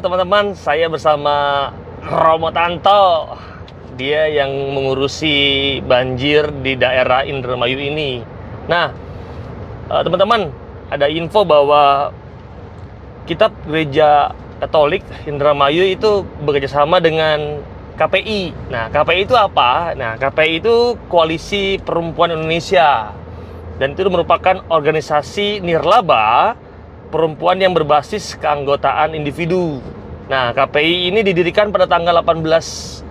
teman-teman, saya bersama Romo Tanto. Dia yang mengurusi banjir di daerah Indramayu ini. Nah, teman-teman, ada info bahwa Kitab Gereja Katolik Indramayu itu bekerjasama dengan KPI. Nah, KPI itu apa? Nah, KPI itu Koalisi Perempuan Indonesia. Dan itu merupakan organisasi nirlaba perempuan yang berbasis keanggotaan individu. Nah, KPI ini didirikan pada tanggal 18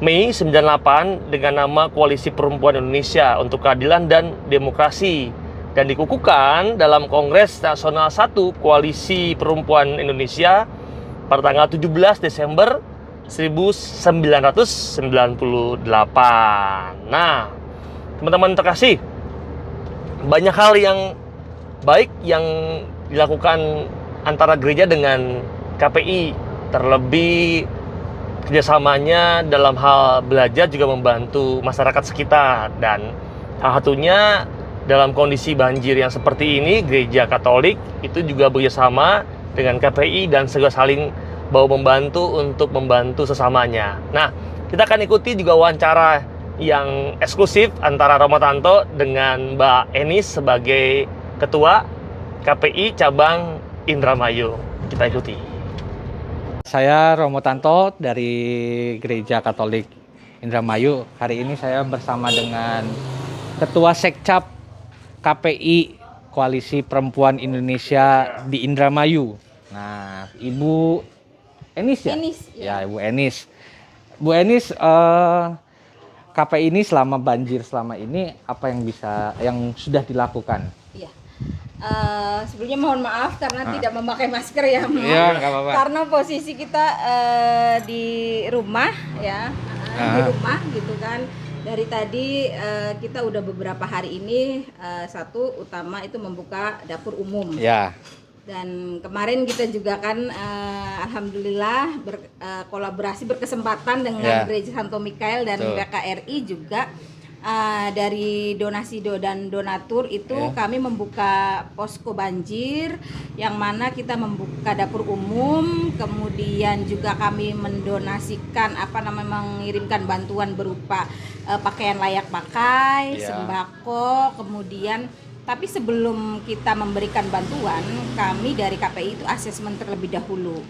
Mei 98 dengan nama Koalisi Perempuan Indonesia untuk Keadilan dan Demokrasi, dan dikukuhkan dalam Kongres Nasional 1 Koalisi Perempuan Indonesia pada tanggal 17 Desember 1998. Nah, teman-teman terkasih, banyak hal yang baik yang dilakukan antara gereja dengan KPI, terlebih kerjasamanya dalam hal belajar juga membantu masyarakat sekitar. Dan salah satunya dalam kondisi banjir yang seperti ini, gereja Katolik itu juga bekerjasama dengan KPI dan segera saling membantu untuk membantu sesamanya. Nah, kita akan ikuti juga wawancara yang eksklusif antara Romo Tanto dengan Mbak Enis sebagai Ketua KPI Cabang Indramayu. Kita ikuti. Saya Romo Tanto dari Gereja Katolik Indramayu. Hari ini saya bersama dengan Ketua Sekcap KPI Koalisi Perempuan Indonesia di Indramayu. Nah, Ibu Enis ya? Enis, ya. Ibu Enis. Bu Enis, KPI ini selama banjir selama ini apa yang sudah dilakukan? Iya. Sebelumnya mohon maaf karena tidak memakai masker ya, Mo. Iya, nggak apa-apa. Karena posisi kita di rumah ya, di rumah gitu kan. Dari tadi kita udah beberapa hari ini satu utama itu membuka dapur umum. Ya. Dan kemarin kita juga kan alhamdulillah berkolaborasi berkesempatan dengan Gereja Santo Mikael dan PKRI juga. Dari donasi dan donatur itu kami membuka posko banjir yang mana kita membuka dapur umum, kemudian juga kami mendonasikan mengirimkan bantuan berupa pakaian layak pakai, sembako, kemudian tapi sebelum kita memberikan bantuan, kami dari KPI itu asesmen terlebih dahulu.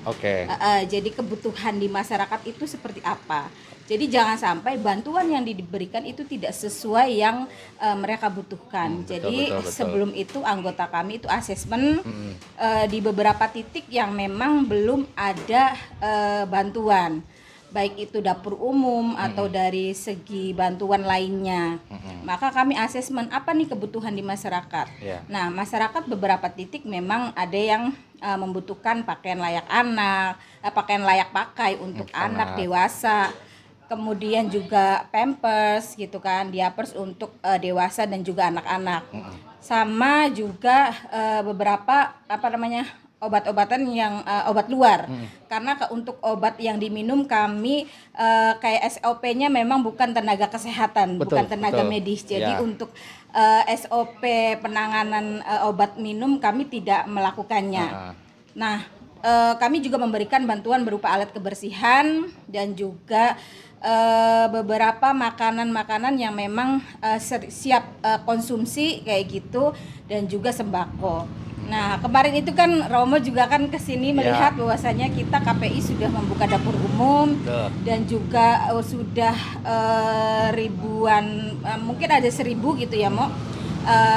Jadi kebutuhan di masyarakat itu seperti apa. Jadi jangan sampai bantuan yang diberikan itu tidak sesuai yang mereka butuhkan. Jadi betul. Sebelum itu anggota kami itu asesmen di beberapa titik yang memang belum ada bantuan. Baik itu dapur umum atau dari segi bantuan lainnya. Maka kami asesmen apa nih kebutuhan di masyarakat. Nah, masyarakat beberapa titik memang ada yang membutuhkan pakaian layak anak, pakaian layak pakai untuk anak dewasa. Kemudian juga pampers gitu kan, diapers untuk dewasa dan juga anak-anak. Sama juga beberapa obat-obatan yang obat luar. Karena untuk obat yang diminum kami kayak SOP-nya memang bukan tenaga kesehatan, bukan tenaga medis. Jadi untuk SOP penanganan obat minum kami tidak melakukannya. Nah, kami juga memberikan bantuan berupa alat kebersihan dan juga beberapa makanan-makanan yang memang siap konsumsi kayak gitu, dan juga sembako. Nah, kemarin itu kan Romo juga kan kesini melihat bahwasanya kita KPI sudah membuka dapur umum dan juga sudah ribuan, mungkin ada 1.000 gitu ya, Mo,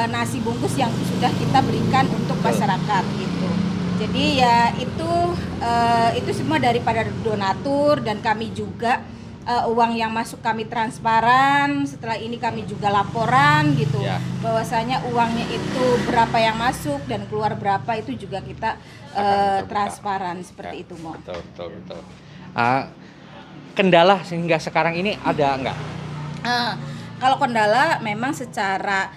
nasi bungkus yang sudah kita berikan untuk masyarakat gitu. Jadi ya itu semua daripada donatur, dan kami juga uang yang masuk kami transparan. Setelah ini kami juga laporan gitu, bahwasanya uangnya itu berapa yang masuk dan keluar berapa, itu juga kita transparan seperti itu, Mo. Betul. Kendala sehingga sekarang ini ada enggak? Kalau kendala memang secara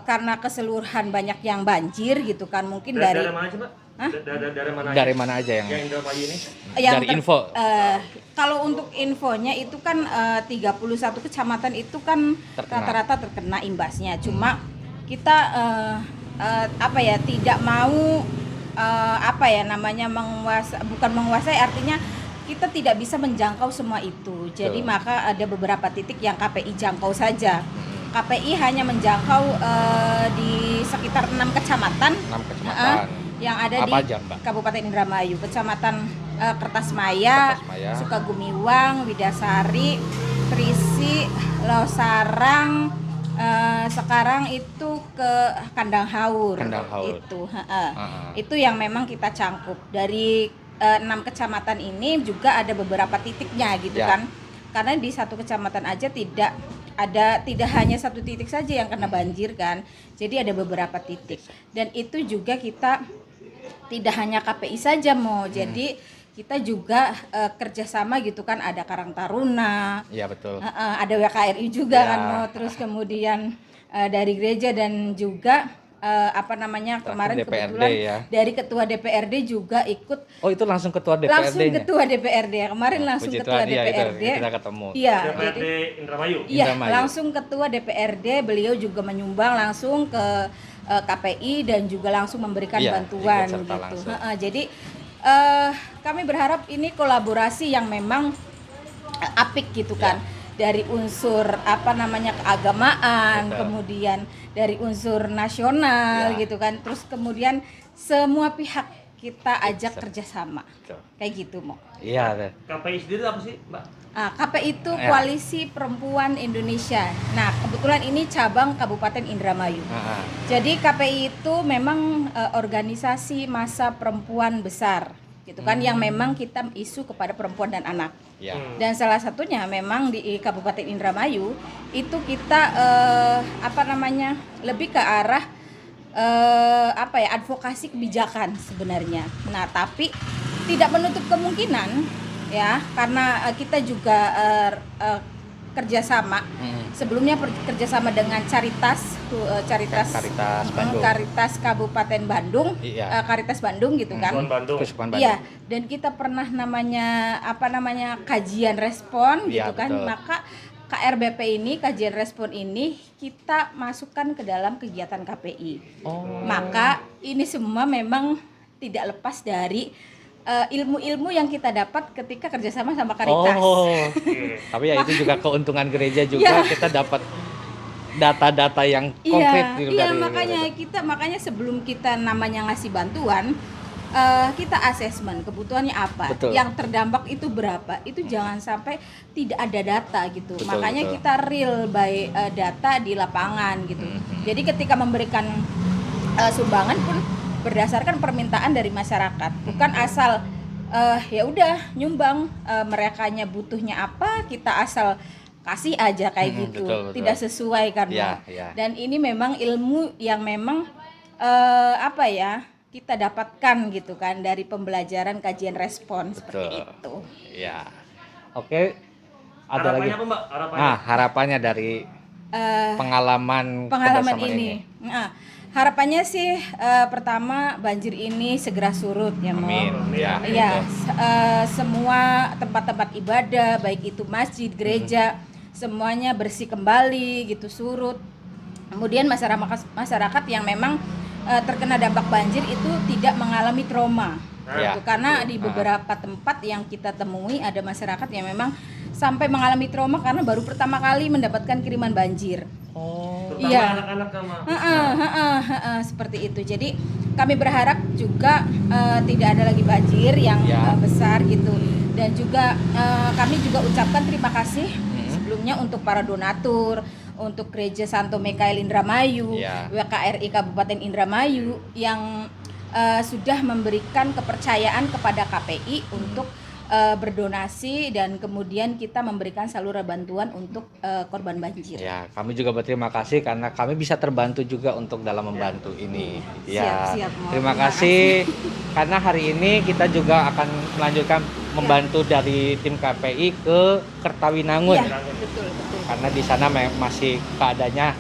karena keseluruhan banyak yang banjir gitu kan, mungkin dari mana sih, Pak? Dari mana aja yang Indramayu ini? Dari info. Kalau untuk infonya itu kan 31 kecamatan itu kan rata-rata terkena imbasnya. Cuma kita tidak mau apa ya namanya bukan menguasai, artinya kita tidak bisa menjangkau semua itu. Jadi maka ada beberapa titik yang KPI jangkau saja. KPI hanya menjangkau di sekitar 6 kecamatan. 6 kecamatan. Yang ada Apa di aja, Mbak? Kabupaten Indramayu, Kecamatan Kertasmaya, Sukagumiwang, Widasari, Trisi, Losarang, sekarang itu ke Kandang Haur. Itu yang memang kita cangkup. Dari 6 kecamatan ini juga ada beberapa titiknya gitu kan. Karena di satu kecamatan aja tidak hanya satu titik saja yang kena banjir kan. Jadi ada beberapa titik. Dan itu juga kita tidak hanya KPI saja jadi kita juga kerjasama gitu kan, ada Karang Taruna, iya betul, ada WKRI juga kan terus kemudian dari gereja dan juga kemarin DPRD, kebetulan dari ketua DPRD juga ikut. Oh itu langsung ketua DPRD-nya? Langsung ketua DPRD kemarin langsung ketua DPRD. Kita ketemu. Iya, DPRD Indramayu. Iya, langsung ketua DPRD, beliau juga menyumbang langsung ke KPI dan juga langsung memberikan bantuan gitu. Jadi kami berharap ini kolaborasi yang memang apik gitu kan. Dari unsur keagamaan, kemudian dari unsur nasional gitu kan, terus kemudian semua pihak kita ajak kerjasama, kayak gitu Mo. Iya. KPI sendiri apa sih Mbak? KPI itu Koalisi Perempuan Indonesia. Nah kebetulan ini cabang Kabupaten Indramayu. Jadi KPI itu memang organisasi massa perempuan besar gitu kan, yang memang kita isu kepada perempuan dan anak. Dan salah satunya memang di Kabupaten Indramayu itu kita lebih ke arah advokasi kebijakan sebenarnya. Nah tapi tidak menutup kemungkinan ya, karena kita juga kerjasama sebelumnya kerjasama dengan Caritas Bandung. Caritas Kabupaten Bandung, Caritas Bandung gitu kan. Iya, dan kita pernah namanya kajian respon gitu kan. Betul. Maka KRBP ini, kajian respon ini kita masukkan ke dalam kegiatan KPI. Maka ini semua memang tidak lepas dari ilmu-ilmu yang kita dapat ketika kerjasama sama Caritas. Tapi ya itu juga keuntungan gereja juga, kita dapat data-data yang konkret dari makanya sebelum kita namanya ngasih bantuan, kita asesmen kebutuhannya apa, yang terdampak itu berapa, itu jangan sampai tidak ada data gitu. Makanya kita real by data di lapangan gitu. Jadi ketika memberikan sumbangan pun berdasarkan permintaan dari masyarakat, bukan asal ya udah nyumbang, merekanya butuhnya apa kita asal kasih aja kayak gitu. Betul. Tidak sesuai karena dan ini memang ilmu yang memang kita dapatkan gitu kan dari pembelajaran kajian respon seperti itu. Iya. Oke. Ada lagi apa Mbak? Harapannya dari pengalaman ini. Harapannya sih pertama banjir ini segera surut ya Mo. Semua tempat-tempat ibadah baik itu masjid, gereja, semuanya bersih kembali gitu, surut. Kemudian masyarakat yang memang terkena dampak banjir itu tidak mengalami trauma. Gitu. Karena di beberapa tempat yang kita temui ada masyarakat yang memang sampai mengalami trauma karena baru pertama kali mendapatkan kiriman banjir. Anak-anak sama. Seperti itu. Jadi kami berharap juga tidak ada lagi banjir yang besar gitu. Dan juga kami juga ucapkan terima kasih sebelumnya untuk para donatur, untuk Gereja Santo Mikael Indramayu, WKRI Kabupaten Indramayu yang sudah memberikan kepercayaan kepada KPI untuk berdonasi dan kemudian kita memberikan saluran bantuan untuk korban banjir. Ya, kami juga berterima kasih karena kami bisa terbantu juga untuk dalam membantu ini. Siap, terima kasih karena hari ini kita juga akan melanjutkan membantu dari tim KPI ke Kertawinangun. Betul. Karena di sana masih keadaannya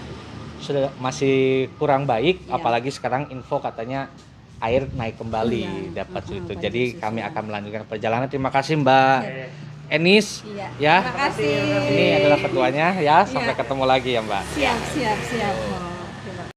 masih kurang baik, apalagi sekarang info katanya air naik kembali dapat itu. Jadi kami akan melanjutkan perjalanan. Terima kasih Mbak Enis. Terima kasih. Ini adalah ketuanya ya. Sampai ketemu lagi ya Mbak. Siap.